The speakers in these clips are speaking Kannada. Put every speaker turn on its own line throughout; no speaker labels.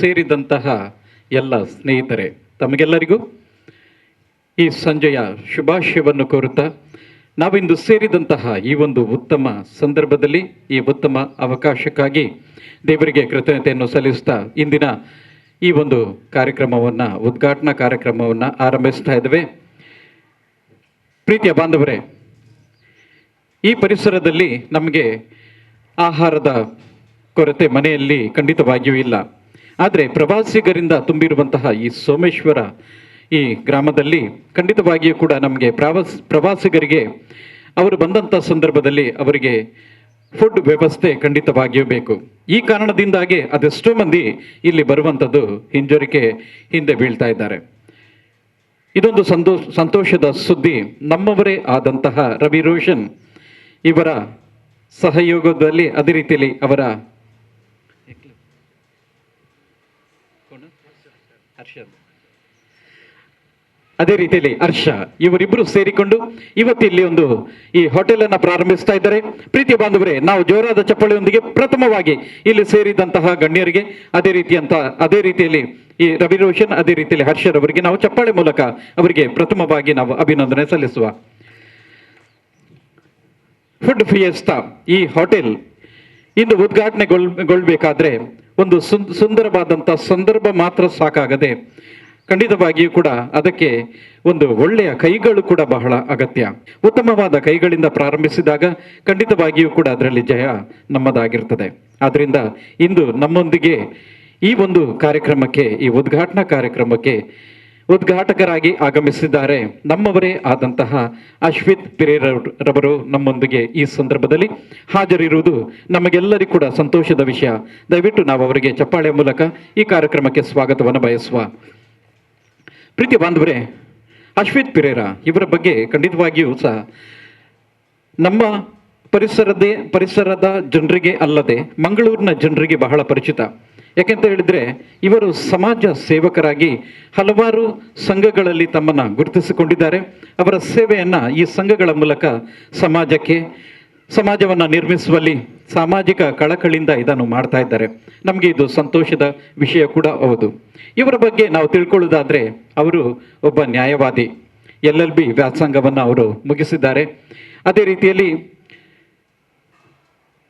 ಸೇರಿದಂತಹ ಎಲ್ಲ ಸ್ನೇಹಿತರೆ, ತಮಗೆಲ್ಲರಿಗೂ ಈ ಸಂಜೆಯ ಶುಭಾಶಯವನ್ನು ಕೋರುತ್ತಾ ನಾವಿಂದು ಸೇರಿದಂತಹ ಈ ಒಂದು ಉತ್ತಮ ಸಂದರ್ಭದಲ್ಲಿ, ಈ ಉತ್ತಮ ಅವಕಾಶಕ್ಕಾಗಿ ದೇವರಿಗೆ ಕೃತಜ್ಞತೆಯನ್ನು ಸಲ್ಲಿಸ್ತಾ ಇಂದಿನ ಈ ಒಂದು ಕಾರ್ಯಕ್ರಮವನ್ನು, ಉದ್ಘಾಟನಾ ಕಾರ್ಯಕ್ರಮವನ್ನು ಆರಂಭಿಸ್ತಾ ಇದ್ದೇವೆ. ಪ್ರೀತಿಯ ಬಾಂಧವರೇ, ಈ ಪರಿಸರದಲ್ಲಿ ನಮಗೆ ಆಹಾರದ ಕೊರತೆ ಮನೆಯಲ್ಲಿ ಖಂಡಿತವಾಗಿಯೂ ಇಲ್ಲ. ಆದರೆ ಪ್ರವಾಸಿಗರಿಂದ ತುಂಬಿರುವಂತಹ ಈ ಸೋಮೇಶ್ವರ ಈ ಗ್ರಾಮದಲ್ಲಿ ಖಂಡಿತವಾಗಿಯೂ ಕೂಡ ನಮಗೆ ಪ್ರವಾಸಿಗರಿಗೆ ಅವರು ಬಂದಂಥ ಸಂದರ್ಭದಲ್ಲಿ ಅವರಿಗೆ ಫುಡ್ ವ್ಯವಸ್ಥೆ ಖಂಡಿತವಾಗಿಯೂ ಬೇಕು. ಈ ಕಾರಣದಿಂದಾಗಿ ಅದೆಷ್ಟೋ ಮಂದಿ ಇಲ್ಲಿ ಬರುವಂಥದ್ದು ಹಿಂಜರಿಕೆ ಹಿಂದೆ ಬೀಳ್ತಾ ಇದ್ದಾರೆ. ಇದೊಂದು ಸಂತೋಷದ ಸುದ್ದಿ. ನಮ್ಮವರೇ ಆದಂತಹ ರವಿ ರೋಷನ್ ಇವರ ಸಹಯೋಗದಲ್ಲಿ, ಅದೇ ರೀತಿಯಲ್ಲಿ ಅವರ ಹರ್ಷ ಇವರಿಬ್ಬರು ಸೇರಿಕೊಂಡು ಇವತ್ತಿಲ್ಲಿ ಈ ಹೋಟೆಲನ್ನು ಪ್ರಾರಂಭಿಸ್ತಾ ಇದ್ದಾರೆ. ಪ್ರೀತಿಯ ಬಾಂಧವರೇ, ನಾವು ಜೋರಾದ ಚಪ್ಪಾಳೆಯೊಂದಿಗೆ ಪ್ರಥಮವಾಗಿ ಇಲ್ಲಿ ಸೇರಿದಂತಹ ಗಣ್ಯರಿಗೆ, ಅದೇ ರೀತಿಯಲ್ಲಿ ಈ ರವಿ ರೋಷನ್, ಅದೇ ರೀತಿಯಲ್ಲಿ ಹರ್ಷರವರಿಗೆ ನಾವು ಚಪ್ಪಾಳೆ ಮೂಲಕ ಅವರಿಗೆ ಪ್ರಥಮವಾಗಿ ನಾವು ಅಭಿನಂದನೆ ಸಲ್ಲಿಸುವ. ಫುಡ್ ಫಿಯೆಸ್ಟಾ ಈ ಹೋಟೆಲ್ ಇಂದು ಉದ್ಘಾಟನೆಗೊಳ್ಳಬೇಕಾದ್ರೆ ಒಂದು ಸುಂದರವಾದಂಥ ಸಂದರ್ಭ ಮಾತ್ರ ಸಾಕಾಗದೆ ಖಂಡಿತವಾಗಿಯೂ ಕೂಡ ಅದಕ್ಕೆ ಒಂದು ಒಳ್ಳೆಯ ಕೈಗಳು ಕೂಡ ಬಹಳ ಅಗತ್ಯ. ಉತ್ತಮವಾದ ಕೈಗಳಿಂದ ಪ್ರಾರಂಭಿಸಿದಾಗ ಖಂಡಿತವಾಗಿಯೂ ಕೂಡ ಅದರಲ್ಲಿ ಜಯ ನಮ್ಮದಾಗಿರ್ತದೆ. ಆದ್ದರಿಂದ ಇಂದು ನಮ್ಮೊಂದಿಗೆ ಈ ಒಂದು ಕಾರ್ಯಕ್ರಮಕ್ಕೆ, ಈ ಉದ್ಘಾಟನಾ ಕಾರ್ಯಕ್ರಮಕ್ಕೆ ಉದ್ಘಾಟಕರಾಗಿ ಆಗಮಿಸಿದ್ದಾರೆ ನಮ್ಮವರೇ ಆದಂತಹ ಅಶ್ವಿತ್ ಪಿರೇರವರು ನಮ್ಮೊಂದಿಗೆ ಈ ಸಂದರ್ಭದಲ್ಲಿ ಹಾಜರಿರುವುದು ನಮಗೆಲ್ಲರಿಗೂ ಕೂಡ ಸಂತೋಷದ ವಿಷಯ. ದಯವಿಟ್ಟು ನಾವು ಅವರಿಗೆ ಚಪ್ಪಾಳೆ ಮೂಲಕ ಈ ಕಾರ್ಯಕ್ರಮಕ್ಕೆ ಸ್ವಾಗತವನ್ನು ಬಯಸುವ. ಪ್ರೀತಿಯ ಬಾಂಧವರೇ, ಅಶ್ವಿತ್ ಪಿರೇರ ಇವರ ಬಗ್ಗೆ ಖಂಡಿತವಾಗಿಯೂ ಸಹ ನಮ್ಮ ಪರಿಸರದ ಜನರಿಗೆ ಅಲ್ಲದೆ ಮಂಗಳೂರಿನ ಜನರಿಗೆ ಬಹಳ ಪರಿಚಿತ. ಯಾಕೆಂತ ಹೇಳಿದರೆ ಇವರು ಸಮಾಜ ಸೇವಕರಾಗಿ ಹಲವಾರು ಸಂಘಗಳಲ್ಲಿ ತಮ್ಮನ್ನು ಗುರುತಿಸಿಕೊಂಡಿದ್ದಾರೆ. ಅವರ ಸೇವೆಯನ್ನು ಈ ಸಂಘಗಳ ಮೂಲಕ ಸಮಾಜವನ್ನು ನಿರ್ಮಿಸುವಲ್ಲಿ ಸಾಮಾಜಿಕ ಕಳಕಳಿಯಿಂದ ಇದನ್ನು ಮಾಡ್ತಾ ಇದ್ದಾರೆ. ನಮಗೆ ಇದು ಸಂತೋಷದ ವಿಷಯ ಕೂಡ ಹೌದು. ಇವರ ಬಗ್ಗೆ ನಾವು ತಿಳ್ಕೊಳ್ಳೋದಾದರೆ ಅವರು ಒಬ್ಬ ನ್ಯಾಯವಾದಿ, LLB ವ್ಯಾಸಂಗವನ್ನು ಅವರು ಮುಗಿಸಿದ್ದಾರೆ. ಅದೇ ರೀತಿಯಲ್ಲಿ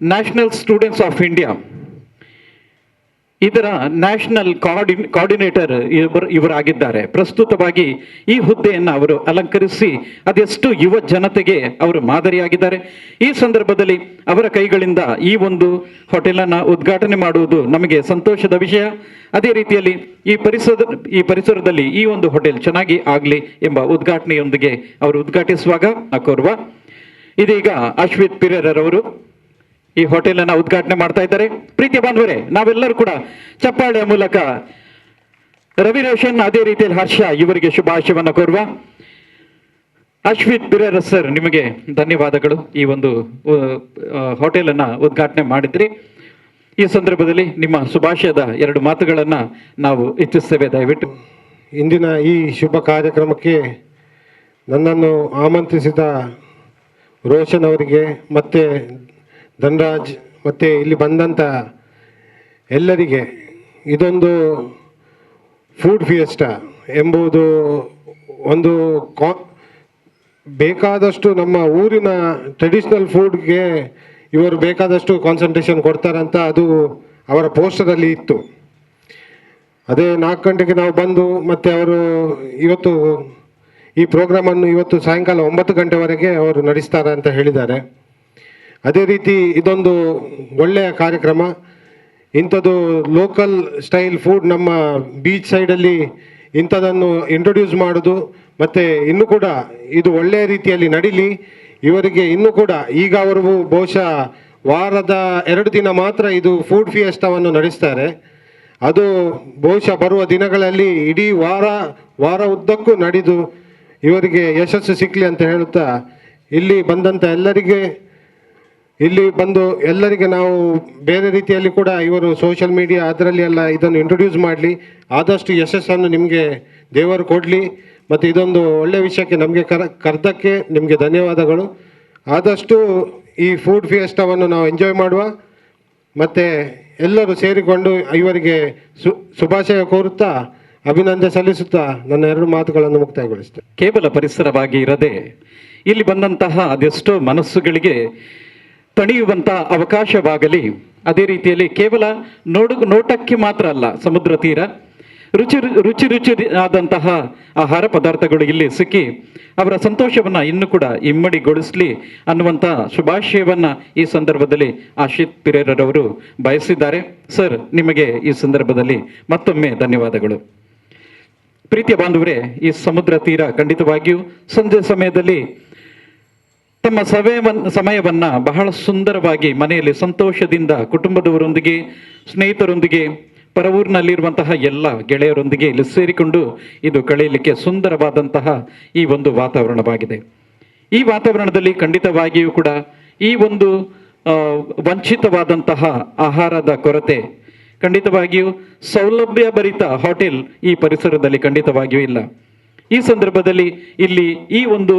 ನ್ಯಾಷನಲ್ ಸ್ಟೂಡೆಂಟ್ಸ್ ಆಫ್ ಇಂಡಿಯಾ ಇದರ ನ್ಯಾಷನಲ್ ಕೋಆರ್ಡಿನೇಟರ್ ಇವರಾಗಿದ್ದಾರೆ. ಪ್ರಸ್ತುತವಾಗಿ ಈ ಹುದ್ದೆಯನ್ನು ಅವರು ಅಲಂಕರಿಸಿ ಅದೆಷ್ಟು ಯುವ ಜನತೆಗೆ ಅವರು ಮಾದರಿಯಾಗಿದ್ದಾರೆ. ಈ ಸಂದರ್ಭದಲ್ಲಿ ಅವರ ಕೈಗಳಿಂದ ಈ ಒಂದು ಹೋಟೆಲನ್ನು ಉದ್ಘಾಟನೆ ಮಾಡುವುದು ನಮಗೆ ಸಂತೋಷದ ವಿಷಯ. ಅದೇ ರೀತಿಯಲ್ಲಿ ಈ ಪರಿಸರದಲ್ಲಿ ಈ ಒಂದು ಹೋಟೆಲ್ ಚೆನ್ನಾಗಿ ಆಗಲಿ ಎಂಬ ಉದ್ಘಾಟನೆಯೊಂದಿಗೆ ಅವರು ಉದ್ಘಾಟಿಸುವಾಗ ಕೋರುವ. ಇದೀಗ ಅಶ್ವಿತ್ ಪಿರೇರವರು ಈ ಹೋಟೆಲನ್ನು ಉದ್ಘಾಟನೆ ಮಾಡ್ತಾ ಇದ್ದಾರೆ. ಪ್ರೀತಿಯ ಬಾಂಧವರೇ, ನಾವೆಲ್ಲರೂ ಕೂಡ ಚಪ್ಪಾಳೆಯ ಮೂಲಕ ರವಿ ರೋಷನ್, ಅದೇ ರೀತಿಯಲ್ಲಿ ಹರ್ಷ ಇವರಿಗೆ ಶುಭಾಶಯವನ್ನು ಕೋರುವ. ಅಶ್ವಿತ್ ಪಿರೇರ ಸರ್, ನಿಮಗೆ ಧನ್ಯವಾದಗಳು. ಈ ಒಂದು ಹೋಟೆಲನ್ನು ಉದ್ಘಾಟನೆ ಮಾಡಿದ್ರಿ. ಈ ಸಂದರ್ಭದಲ್ಲಿ ನಿಮ್ಮ ಶುಭಾಶಯದ 2 ಮಾತುಗಳನ್ನು ನಾವು ಇಚ್ಛಿಸ್ತೇವೆ. ದಯವಿಟ್ಟು
ಇಂದಿನ ಈ ಶುಭ ಕಾರ್ಯಕ್ರಮಕ್ಕೆ ನನ್ನನ್ನು ಆಮಂತ್ರಿಸಿದ ರೋಷನ್ ಅವರಿಗೆ, ಮತ್ತು ಧನರಾಜ್, ಮತ್ತು ಇಲ್ಲಿ ಬಂದಂಥ ಎಲ್ಲರಿಗೆ, ಇದೊಂದು ಫುಡ್ ಫಿಯೆಸ್ಟಾ ಎಂಬುದು ಒಂದು ಬೇಕಾದಷ್ಟು ನಮ್ಮ ಊರಿನ ಟ್ರೆಡಿಷ್ನಲ್ ಫುಡ್ಗೆ ಇವರು ಬೇಕಾದಷ್ಟು ಕಾನ್ಸಂಟ್ರೇಷನ್ ಕೊಡ್ತಾರಂತ ಅದು ಅವರ ಪೋಸ್ಟರಲ್ಲಿ ಇತ್ತು. ಅದೇ 4 ಗಂಟೆಗೆ ನಾವು ಬಂದು, ಮತ್ತು ಅವರು ಇವತ್ತು ಈ ಪ್ರೋಗ್ರಾಮನ್ನು ಇವತ್ತು ಸಾಯಂಕಾಲ 9 ಗಂಟೆವರೆಗೆ ಅವರು ನಡೆಸ್ತಾರೆ ಅಂತ ಹೇಳಿದ್ದಾರೆ. ಅದೇ ರೀತಿ ಇದೊಂದು ಒಳ್ಳೆಯ ಕಾರ್ಯಕ್ರಮ. ಇಂಥದ್ದು ಲೋಕಲ್ ಸ್ಟೈಲ್ ಫುಡ್ ನಮ್ಮ ಬೀಚ್ ಸೈಡಲ್ಲಿ ಇಂಥದನ್ನು ಇಂಟ್ರೊಡ್ಯೂಸ್ ಮಾಡೋದು, ಮತ್ತು ಇನ್ನೂ ಕೂಡ ಇದು ಒಳ್ಳೆಯ ರೀತಿಯಲ್ಲಿ ನಡೀಲಿ. ಇವರಿಗೆ ಇನ್ನೂ ಕೂಡ ಈಗ ಅವರು ಬಹುಶಃ ವಾರದ 2 ದಿನ ಮಾತ್ರ ಇದು ಫುಡ್ ಫಿಯೆಸ್ಟಾವನ್ನು ನಡೆಸ್ತಾರೆ. ಅದು ಬಹುಶಃ ಬರುವ ದಿನಗಳಲ್ಲಿ ಇಡೀ ವಾರ ಉದ್ದಕ್ಕೂ ನಡೆದು ಇವರಿಗೆ ಯಶಸ್ಸು ಸಿಕ್ಕಲಿ ಅಂತ ಹೇಳುತ್ತಾ, ಇಲ್ಲಿ ಬಂದಂಥ ಎಲ್ಲರಿಗೆ ನಾವು ಬೇರೆ ರೀತಿಯಲ್ಲಿ ಕೂಡ ಇವರು ಸೋಷಿಯಲ್ ಮೀಡಿಯಾ ಅದರಲ್ಲಿ ಎಲ್ಲ ಇದನ್ನು ಇಂಟ್ರೊಡ್ಯೂಸ್ ಮಾಡಲಿ, ಆದಷ್ಟು ಯಶಸ್ಸನ್ನು ನಿಮಗೆ ದೇವರು ಕೊಡಲಿ. ಮತ್ತು ಇದೊಂದು ಒಳ್ಳೆಯ ವಿಷಯಕ್ಕೆ ನಮಗೆ ಕರೆದಕ್ಕೆ ನಿಮಗೆ ಧನ್ಯವಾದಗಳು. ಆದಷ್ಟು ಈ ಫುಡ್ ಫಿಯೆಸ್ಟಾವನ್ನು ನಾವು ಎಂಜಾಯ್ ಮಾಡುವ. ಮತ್ತು ಎಲ್ಲರೂ ಸೇರಿಕೊಂಡು ಇವರಿಗೆ ಶುಭಾಶಯ ಕೋರುತ್ತಾ ಅಭಿನಂದನೆ ಸಲ್ಲಿಸುತ್ತಾ ನನ್ನ 2 ಮಾತುಗಳನ್ನು ಮುಕ್ತಾಯಗೊಳಿಸ್ತೇನೆ.
ಕೇವಲ ಪರಿಸರವಾಗಿ ಇರದೆ ಇಲ್ಲಿ ಬಂದಂತಹ ಅದೆಷ್ಟೋ ಮನಸ್ಸುಗಳಿಗೆ ತಣಿಯುವಂಥ ಅವಕಾಶವಾಗಲಿ. ಅದೇ ರೀತಿಯಲ್ಲಿ ಕೇವಲ ನೋಟಕ್ಕೆ ಮಾತ್ರ ಅಲ್ಲ, ಸಮುದ್ರ ತೀರ ರುಚಿ ಆದಂತಹ ಆಹಾರ ಪದಾರ್ಥಗಳು ಇಲ್ಲಿ ಸಿಕ್ಕಿ ಅವರ ಸಂತೋಷವನ್ನು ಇನ್ನೂ ಕೂಡ ಇಮ್ಮಡಿಗೊಳಿಸಲಿ ಅನ್ನುವಂಥ ಶುಭಾಶಯವನ್ನು ಈ ಸಂದರ್ಭದಲ್ಲಿ ಆಶಿತ್ ಪಿರೇರರವರು ಬಯಸಿದ್ದಾರೆ. ಸರ್, ನಿಮಗೆ ಈ ಸಂದರ್ಭದಲ್ಲಿ ಮತ್ತೊಮ್ಮೆ ಧನ್ಯವಾದಗಳು. ಪ್ರೀತಿಯ ಬಾಂಧವರೇ, ಈ ಸಮುದ್ರ ತೀರ ಖಂಡಿತವಾಗಿಯೂ ಸಂಜೆ ಸಮಯದಲ್ಲಿ ತಮ್ಮ ಸಮಯವನ್ನ ಬಹಳ ಸುಂದರವಾಗಿ ಮನೆಯಲ್ಲಿ ಸಂತೋಷದಿಂದ ಕುಟುಂಬದವರೊಂದಿಗೆ, ಸ್ನೇಹಿತರೊಂದಿಗೆ, ಪರವೂರಿನಲ್ಲಿರುವಂತಹ ಎಲ್ಲ ಗೆಳೆಯರೊಂದಿಗೆ ಇಲ್ಲಿ ಸೇರಿಕೊಂಡು ಇದು ಕಳೆಯಲಿಕ್ಕೆ ಸುಂದರವಾದಂತಹ ಈ ಒಂದು ವಾತಾವರಣವಾಗಿದೆ. ಈ ವಾತಾವರಣದಲ್ಲಿ ಖಂಡಿತವಾಗಿಯೂ ಕೂಡ ಈ ಒಂದು ವಂಚಿತವಾದಂತಹ ಆಹಾರದ ಕೊರತೆ, ಖಂಡಿತವಾಗಿಯೂ ಸೌಲಭ್ಯಭರಿತ ಹೋಟೆಲ್ ಈ ಪರಿಸರದಲ್ಲಿ ಖಂಡಿತವಾಗಿಯೂ ಇಲ್ಲ. ಈ ಸಂದರ್ಭದಲ್ಲಿ ಇಲ್ಲಿ ಈ ಒಂದು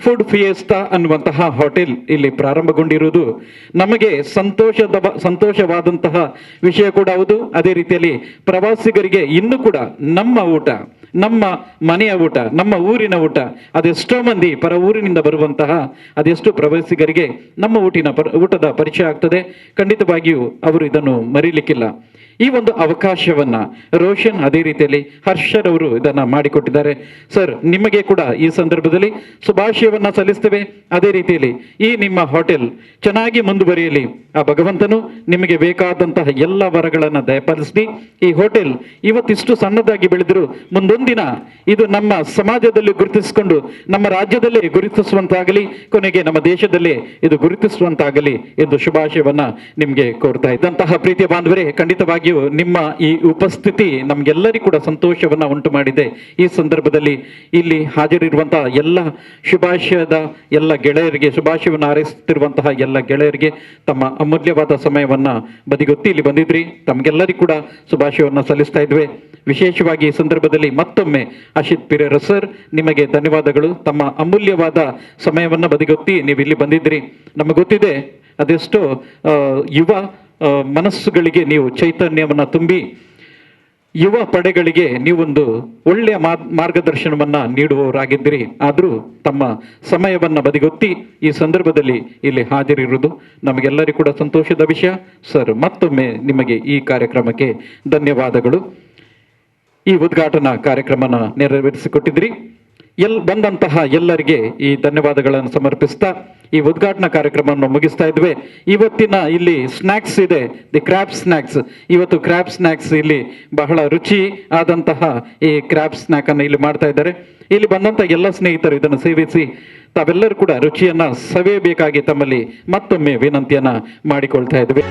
ಫುಡ್ ಫಿಯೆಸ್ಟಾ ಅನ್ನುವಂತಹ ಹೋಟೆಲ್ ಇಲ್ಲಿ ಪ್ರಾರಂಭಗೊಂಡಿರುವುದು ನಮಗೆ ಸಂತೋಷವಾದಂತಹ ವಿಷಯ ಕೂಡ ಹೌದು. ಅದೇ ರೀತಿಯಲ್ಲಿ ಪ್ರವಾಸಿಗರಿಗೆ ಇನ್ನೂ ಕೂಡ ನಮ್ಮ ಊಟ, ನಮ್ಮ ಮನೆಯ ಊಟ, ನಮ್ಮ ಊರಿನ ಊಟ, ಅದೆಷ್ಟೋ ಮಂದಿ ಪರ ಊರಿನಿಂದ ಬರುವಂತಹ ಅದೆಷ್ಟು ಪ್ರವಾಸಿಗರಿಗೆ ನಮ್ಮ ಊಟದ ಪರಿಚಯ ಆಗ್ತದೆ. ಖಂಡಿತವಾಗಿಯೂ ಅವರು ಇದನ್ನು ಮರೀಲಿಕ್ಕಿಲ್ಲ. ಈ ಒಂದು ಅವಕಾಶವನ್ನ ರೋಷನ್ ಅದೇ ರೀತಿಯಲ್ಲಿ ಹರ್ಷರವರು ಇದನ್ನ ಮಾಡಿಕೊಟ್ಟಿದ್ದಾರೆ. ಸರ್, ನಿಮಗೆ ಕೂಡ ಈ ಸಂದರ್ಭದಲ್ಲಿ ಶುಭಾಶಯವನ್ನ ಸಲ್ಲಿಸ್ತೇವೆ. ಅದೇ ರೀತಿಯಲ್ಲಿ ಈ ನಿಮ್ಮ ಹೋಟೆಲ್ ಚೆನ್ನಾಗಿ ಮುಂದುವರಿಯಲಿ. ಆ ಭಗವಂತನು ನಿಮಗೆ ಬೇಕಾದಂತಹ ಎಲ್ಲ ವರಗಳನ್ನು ದಯಪಾಲಿಸಲಿ. ಈ ಹೋಟೆಲ್ ಇವತ್ತಿಷ್ಟು ಸಣ್ಣದಾಗಿ ಬೆಳೆದರೂ ಮುಂದೊಂದಿನ ಇದು ನಮ್ಮ ಸಮಾಜದಲ್ಲಿ ಗುರುತಿಸಿಕೊಂಡು ನಮ್ಮ ರಾಜ್ಯದಲ್ಲೇ ಗುರುತಿಸುವಂತಾಗಲಿ, ಕೊನೆಗೆ ನಮ್ಮ ದೇಶದಲ್ಲೇ ಇದು ಗುರುತಿಸುವಂತಾಗಲಿ ಎಂದು ಶುಭಾಶಯವನ್ನ ನಿಮಗೆ ಕೋರ್ತಾ ಇದ್ದಂತಹ ಪ್ರೀತಿಯ ಬಾಂಧವರೇ, ಖಂಡಿತವಾಗಿ ನಿಮ್ಮ ಈ ಉಪಸ್ಥಿತಿ ನಮ್ಗೆಲ್ಲರಿಗೂ ಕೂಡ ಸಂತೋಷವನ್ನ ಉಂಟು ಮಾಡಿದೆ. ಈ ಸಂದರ್ಭದಲ್ಲಿ ಇಲ್ಲಿ ಹಾಜರಿರುವಂತಹ ಎಲ್ಲ ಎಲ್ಲ ಗೆಳೆಯರಿಗೆ, ಶುಭಾಶಯವನ್ನು ಹಾರೈಸುತ್ತಿರುವಂತಹ ಎಲ್ಲ ಗೆಳೆಯರಿಗೆ ತಮ್ಮ ಅಮೂಲ್ಯವಾದ ಸಮಯವನ್ನ ಬದಿಗೊತ್ತಿ ಇಲ್ಲಿ ಬಂದಿದ್ರಿ. ತಮ್ಗೆಲ್ಲರಿಗೂ ಕೂಡ ಶುಭಾಶಯವನ್ನ ಸಲ್ಲಿಸ್ತಾ ಇದ್ವಿ. ವಿಶೇಷವಾಗಿ ಈ ಸಂದರ್ಭದಲ್ಲಿ ಮತ್ತೊಮ್ಮೆ ಆಶಿತ್ ಪಿರೇರ ಸರ್, ನಿಮಗೆ ಧನ್ಯವಾದಗಳು. ತಮ್ಮ ಅಮೂಲ್ಯವಾದ ಸಮಯವನ್ನ ಬದಿಗೊತ್ತಿ ನೀವು ಇಲ್ಲಿ ಬಂದಿದ್ರಿ. ನಮಗೆ ಗೊತ್ತಿದೆ ಅದೆಷ್ಟೋ ಯುವ ಮನಸ್ಸುಗಳಿಗೆ ನೀವು ಚೈತನ್ಯವನ್ನ ತುಂಬಿ ಯುವ ಪಡೆಗಳಿಗೆ ನೀವೊಂದು ಒಳ್ಳೆಯ ಮಾರ್ಗದರ್ಶನವನ್ನ ನೀಡುವವರಾಗಿದ್ದೀರಿ. ಆದರೂ ತಮ್ಮ ಸಮಯವನ್ನ ಬದಿಗೊತ್ತಿ ಈ ಸಂದರ್ಭದಲ್ಲಿ ಇಲ್ಲಿ ಹಾಜರಿರುವುದು ನಮಗೆಲ್ಲರಿಗೂ ಕೂಡ ಸಂತೋಷದ ವಿಷಯ. ಸರ್, ಮತ್ತೊಮ್ಮೆ ನಿಮಗೆ ಈ ಕಾರ್ಯಕ್ರಮಕ್ಕೆ ಧನ್ಯವಾದಗಳು. ಈ ಉದ್ಘಾಟನಾ ಕಾರ್ಯಕ್ರಮನ ನೆರವೇರಿಸಿಕೊಟ್ಟಿದ್ರಿ. ಬಂದಂತಹ ಎಲ್ಲರಿಗೆ ಈ ಧನ್ಯವಾದಗಳನ್ನು ಸಮರ್ಪಿಸ್ತಾ ಈ ಉದ್ಘಾಟನಾ ಕಾರ್ಯಕ್ರಮವನ್ನು ಮುಗಿಸ್ತಾ ಇದ್ವಿ. ಇವತ್ತಿನ ಇಲ್ಲಿ ಸ್ನ್ಯಾಕ್ಸ್ ಇದೆ, ದಿ ಕ್ರ್ಯಾಬ್ ಸ್ನ್ಯಾಕ್ಸ್. ಇವತ್ತು ಕ್ರ್ಯಾಬ್ ಸ್ನ್ಯಾಕ್ಸ್ ಇಲ್ಲಿ ಬಹಳ ರುಚಿ ಆದಂತಹ ಈ ಕ್ರ್ಯಾಬ್ ಸ್ನ್ಯಾಕ್ ಅನ್ನು ಇಲ್ಲಿ ಮಾಡ್ತಾ ಇದ್ದಾರೆ. ಇಲ್ಲಿ ಬಂದಂತ ಎಲ್ಲ ಸ್ನೇಹಿತರು ಇದನ್ನು ಸೇವಿಸಿ ತಾವೆಲ್ಲರೂ ಕೂಡ ರುಚಿಯನ್ನ ಸವಿಯಬೇಕಾಗಿ ತಮ್ಮಲ್ಲಿ ಮತ್ತೊಮ್ಮೆ ವಿನಂತಿಯನ್ನ ಮಾಡಿಕೊಳ್ತಾ ಇದ್ವಿ.